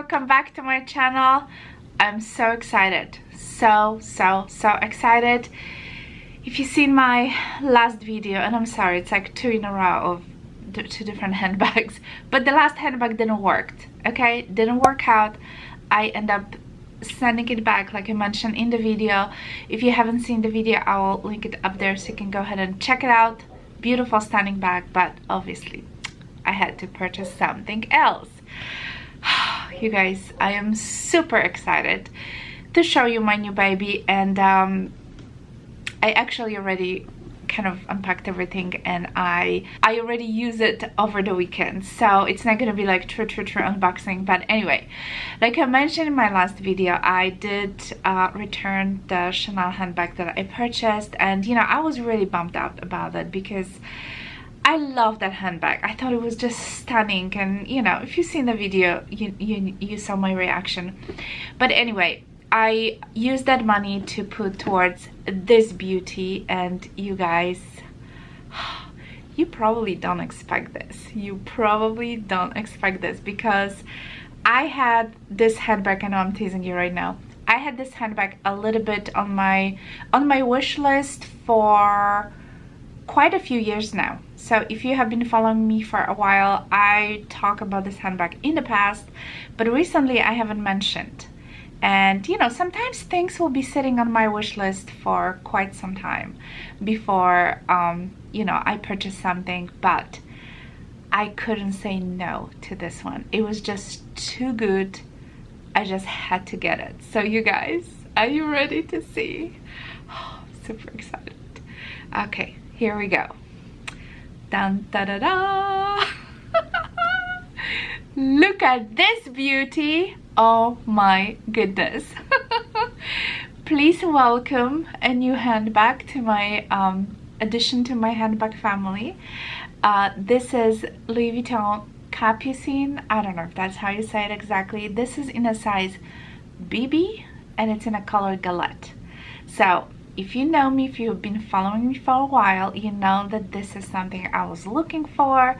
welcome back to my channel. I'm so excited, so excited. If you've seen my last video, and I'm sorry, it's like 2 in a row of two different handbags, but the last handbag didn't work, okay? Didn't work out. I end up sending it back like I mentioned in the video. If you haven't seen the video, I will link it up there so you can go ahead and check it out. Beautiful standing bag, but obviously I had to purchase something else. You guys, I am super excited to show you my new baby, and I actually already kind of unpacked everything, and I already used it over the weekend, so it's not gonna be like true unboxing. But anyway, like I mentioned in my last video, I did return the Chanel handbag that I purchased, and you know, I was really bummed out about it because I love that handbag. I thought it was just stunning, and you know, if you've seen the video, you saw my reaction. But anyway, I used that money to put towards this beauty, and you guys, you probably don't expect this. You probably don't expect this, because I had this handbag, I know I'm teasing you right now. I had this handbag a little bit on my wish list for quite a few years now. So if you have been following me for a while, I talk about this handbag in the past, but recently I haven't mentioned. And you know, sometimes things will be sitting on my wish list for quite some time before you know, I purchase something, but I couldn't say no to this one. It was just too good. I just had to get it. So you guys, are you ready to see? Oh, super excited. Okay, here we go. Dun da da da. Look at this beauty. Oh my goodness. Please welcome a new handbag to my addition to my handbag family. This is Louis Vuitton Capucine. I don't know if that's how you say it exactly. This is in a size BB, and it's in a color galette. So if you know me, if you've been following me for a while, you know that this is something I was looking for.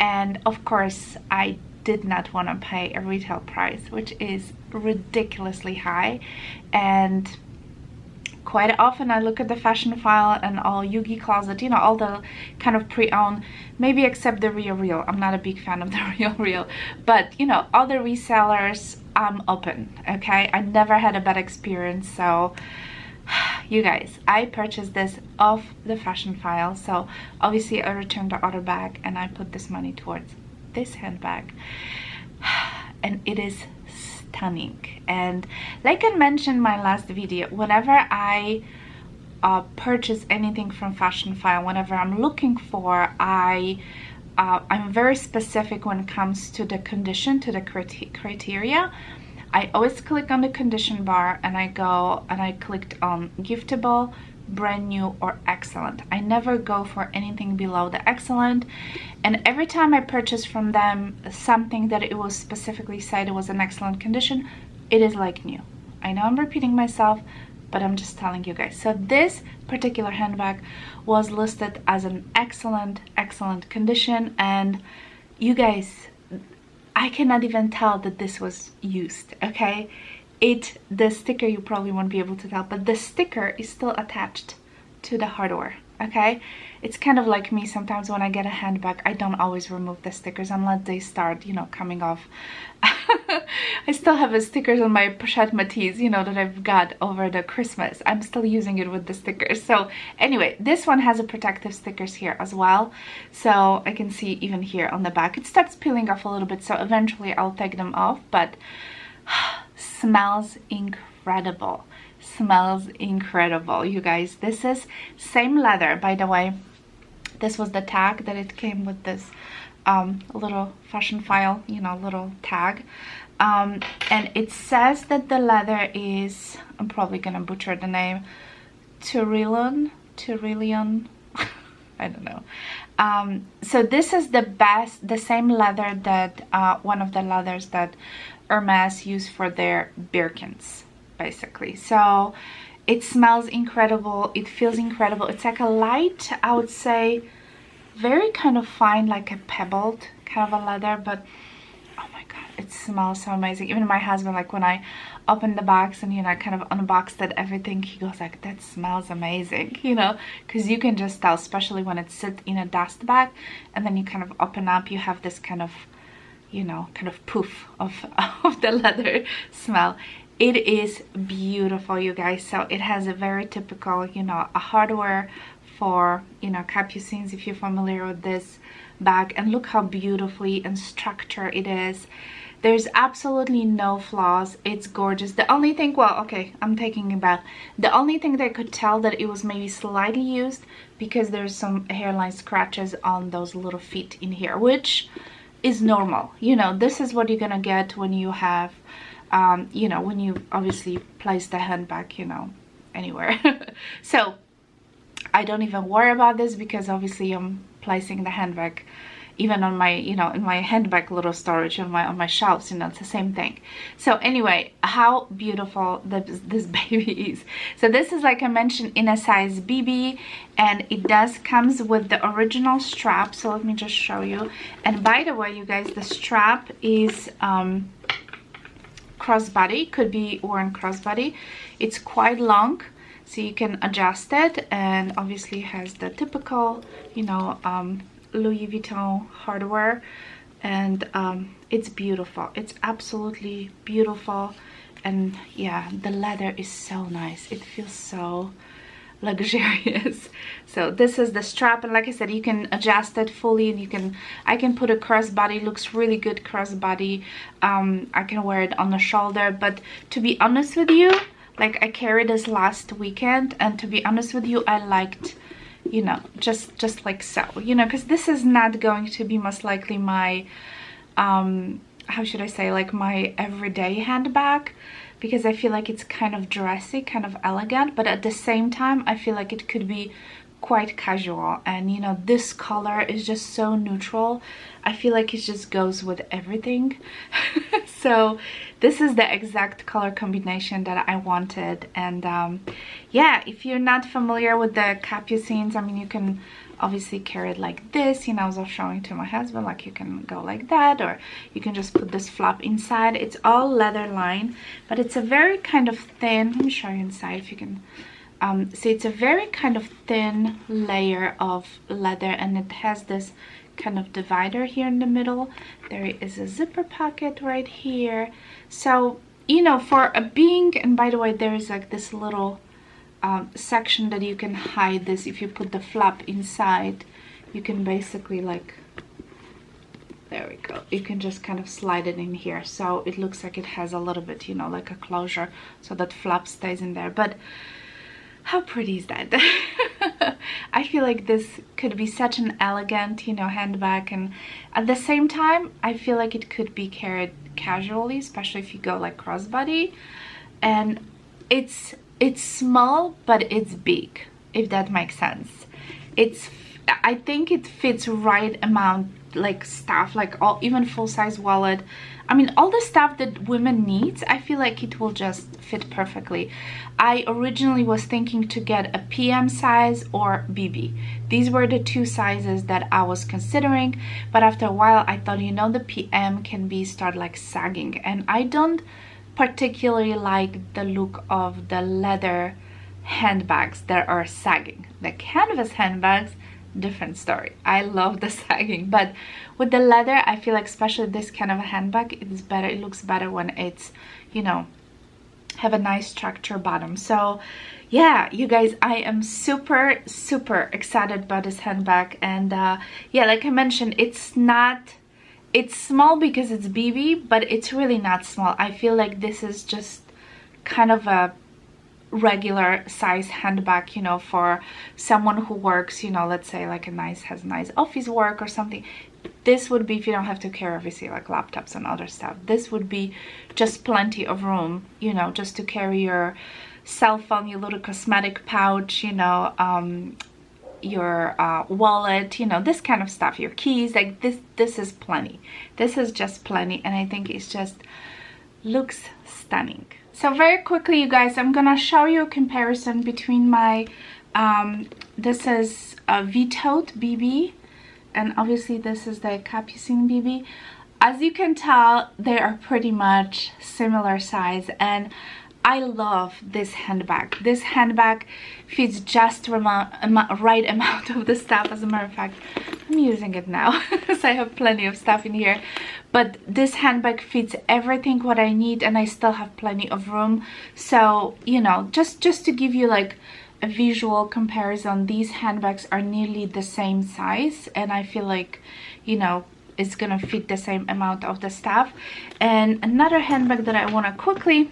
And of course, I did not want to pay a retail price, which is ridiculously high. And quite often I look at the fashion file and all Yugi Closet, you know, all the kind of pre-owned, maybe except the Real. I'm not a big fan of the Real, but you know, other resellers, I'm open, okay? I never had a bad experience. So you guys, I purchased this off the fashion file, so obviously I returned the other bag and I put this money towards this handbag, and it is stunning. And like I mentioned in my last video, whenever I purchase anything from fashion file, whenever I'm looking for, I'm very specific when it comes to the condition, to the criteria. I always click on the condition bar and I go and I clicked on giftable, brand new, or excellent. I never go for anything below the excellent. And every time I purchase from them something that it was specifically said it was an excellent condition, it is like new. I know I'm repeating myself, but I'm just telling you guys. So this particular handbag was listed as an excellent condition, and you guys, I cannot even tell that this was used, okay? The sticker, you probably won't be able to tell, but the sticker is still attached to the hardware, okay? It's kind of like me, sometimes when I get a handbag, I don't always remove the stickers unless they start, you know, coming off. I still have the stickers on my pochette Matisse, you know, that I've got over the Christmas. I'm still using it with the stickers. So anyway, this one has a protective stickers here as well. So I can see even here on the back, it starts peeling off a little bit. So eventually I'll take them off, but smells incredible. Smells incredible, you guys. This is same leather, by the way. This was the tag that it came with, this little fashion file, you know, little tag. And it says that the leather is, I'm probably gonna butcher the name, Tyrolean, I don't know. So this is the same leather that one of the leathers that Hermes use for their Birkins, basically. So it smells incredible, it feels incredible. It's like a light, I would say, very kind of fine, like a pebbled kind of a leather, but oh my god, it's smells so amazing. Even my husband, like when I opened the box and, you know, kind of unboxed it, everything, he goes like, that smells amazing, you know, because you can just tell, especially when it sits in a dust bag and then you kind of open up, you have this kind of, you know, kind of poof of the leather smell. It is beautiful, you guys. So it has a very typical, you know, a hardware for, you know, capucines, if you're familiar with this bag. And look how beautifully and structured it is. There's absolutely no flaws. It's gorgeous. The only thing, well, okay, I'm taking it back. The only thing that I could tell that it was maybe slightly used, because there's some hairline scratches on those little feet in here, which is normal. You know, this is what you're gonna get when you have you know, when you obviously place the handbag, you know, anywhere. So I don't even worry about this, because obviously I'm placing the handbag even on my, you know, in my handbag little storage on my shelves, you know, it's the same thing. So anyway, how beautiful this baby is. So this is, like I mentioned, in a size BB, and it does comes with the original strap. So let me just show you. And by the way, you guys, the strap is crossbody, could be worn crossbody. It's quite long, so you can adjust it, and obviously has the typical, you know, Louis Vuitton hardware, and it's beautiful. It's absolutely beautiful. And yeah, the leather is so nice. It feels so luxurious. So this is the strap, and like I said, you can adjust it fully, and I can put a crossbody. Looks really good crossbody. I can wear it on the shoulder, but to be honest with you, like I carried this last weekend, and to be honest with you, I liked, you know, just like so, you know, because this is not going to be most likely my how should I say, like my everyday handbag, because I feel like it's kind of dressy, kind of elegant, but at the same time I feel like it could be quite casual. And you know, this color is just so neutral. I feel like it just goes with everything. So this is the exact color combination that I wanted. And yeah, if you're not familiar with the capucines, I mean, you can obviously carry it like this, you know. I was showing to my husband, like you can go like that, or you can just put this flap inside. It's all leather line, but it's a very kind of thin, let me show you inside if you can see. It's a very kind of thin layer of leather, and it has this kind of divider here in the middle. There is a zipper pocket right here. So, you know, for a being, and by the way, there's like this little section that you can hide this. If you put the flap inside, you can basically, like, there we go, you can just kind of slide it in here, so it looks like it has a little bit, you know, like a closure, so that flap stays in there. But how pretty is that? I feel like this could be such an elegant, you know, handbag, and at the same time I feel like it could be carried casually, especially if you go like crossbody. And it's small, but it's big, if that makes sense. I think it fits right amount, like stuff, like all, even full-size wallet. I mean, all the stuff that women needs, I feel like it will just fit perfectly. I originally was thinking to get a PM size or BB. These were the two sizes that I was considering, but after a while I thought, you know, the PM can be start like sagging, and I don't particularly like the look of the leather handbags that are sagging. The canvas handbags, different story. I love the sagging, but with the leather, I feel like especially this kind of a handbag, it is better. It looks better when it's, you know, have a nice structure bottom. So yeah, you guys, I am super excited about this handbag. And yeah, like I mentioned, it's small because it's BB, but it's really not small. I feel like this is just kind of a regular size handbag, you know, for someone who works, you know, let's say like has nice office work or something. This would be, if you don't have to carry obviously like laptops and other stuff, this would be just plenty of room, you know, just to carry your cell phone, your little cosmetic pouch, you know, your wallet, you know, this kind of stuff, your keys, like this is plenty. This is just plenty, and I think it's just looks stunning. So very quickly, you guys, I'm gonna show you a comparison between my this is a V-toed BB, and obviously this is the capucine BB. as you can tell, they are pretty much similar size, and I love this handbag. This handbag fits just right amount of the stuff. As a matter of fact, I'm using it now because I have plenty of stuff in here. But this handbag fits everything what I need, and I still have plenty of room. So, you know, just to give you like a visual comparison, these handbags are nearly the same size, and I feel like, you know, it's gonna fit the same amount of the stuff. And another handbag that I want to quickly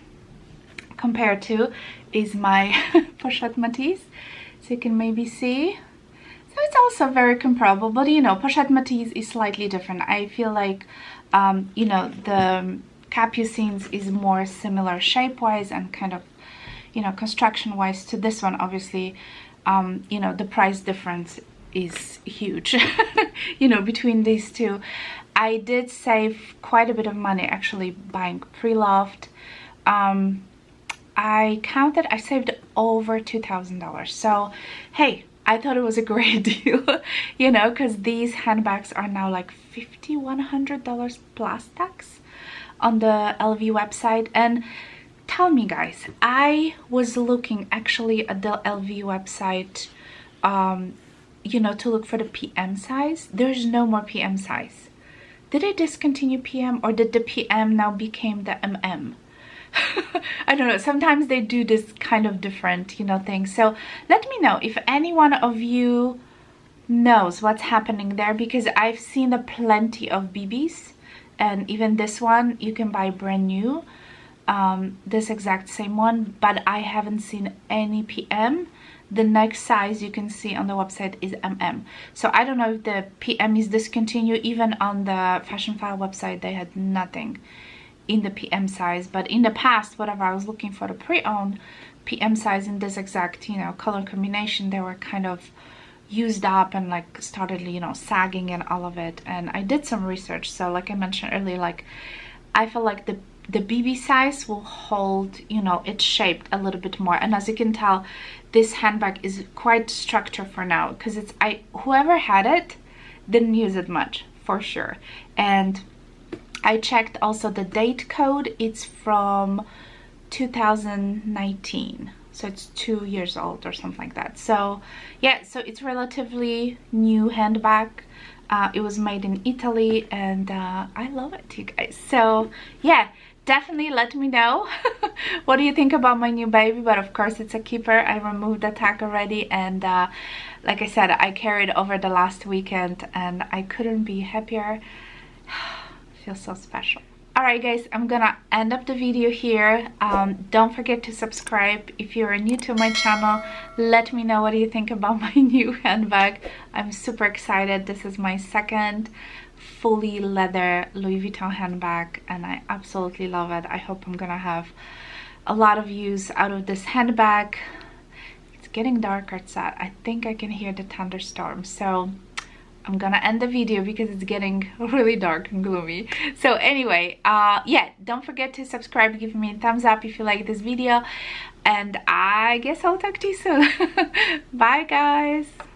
compare to is my Pochette Matisse, so you can maybe see. So it's also very comparable, but you know, Pochette Matisse is slightly different. I feel like you know, the Capucines is more similar shape wise and kind of, you know, construction wise to this one. Obviously, you know, the price difference is huge you know, between these two. I did save quite a bit of money actually buying pre-loved. I counted, I saved over $2,000. So hey, I thought it was a great deal, you know, because these handbags are now like $100 plus tax on the LV website. And tell me guys, I was looking actually at the LV website, you know, to look for the PM size. There's no more PM size. Did they discontinue PM, or did the PM now became the MM? I don't know, sometimes they do this kind of different, you know, things. So let me know if any one of you knows what's happening there, because I've seen plenty of BBs, and even this one you can buy brand new, this exact same one, but I haven't seen any PM. The next size you can see on the website is MM. So I don't know if the PM is discontinued. Even on the Fashion File website they had nothing in the PM size, but in the past, whatever I was looking for the pre-owned PM size in this exact, you know, color combination, they were kind of used up and like started, you know, sagging and all of it. And I did some research, so like I mentioned earlier, like I feel like the BB size will hold, you know, it's shaped a little bit more. And as you can tell, this handbag is quite structured for now, because it's, whoever had it didn't use it much for sure. And I checked also the date code, it's from 2019, so it's 2 years old or something like that. So yeah, so it's relatively new handbag. It was made in Italy, and I love it, you guys. So yeah, definitely let me know what do you think about my new baby. But of course it's a keeper. I removed the tag already, and like I said, I carried over the last weekend, and I couldn't be happier. Feels so special. Alright guys, I'm gonna end up the video here. Don't forget to subscribe if you're new to my channel. Let me know what you think about my new handbag. I'm super excited. This is my second fully leather Louis Vuitton handbag, and I absolutely love it. I hope I'm gonna have a lot of use out of this handbag. It's getting dark outside. I think I can hear the thunderstorm, so I'm gonna end the video because it's getting really dark and gloomy. So anyway, yeah, don't forget to subscribe, give me a thumbs up if you like this video, and I guess I'll talk to you soon. Bye guys.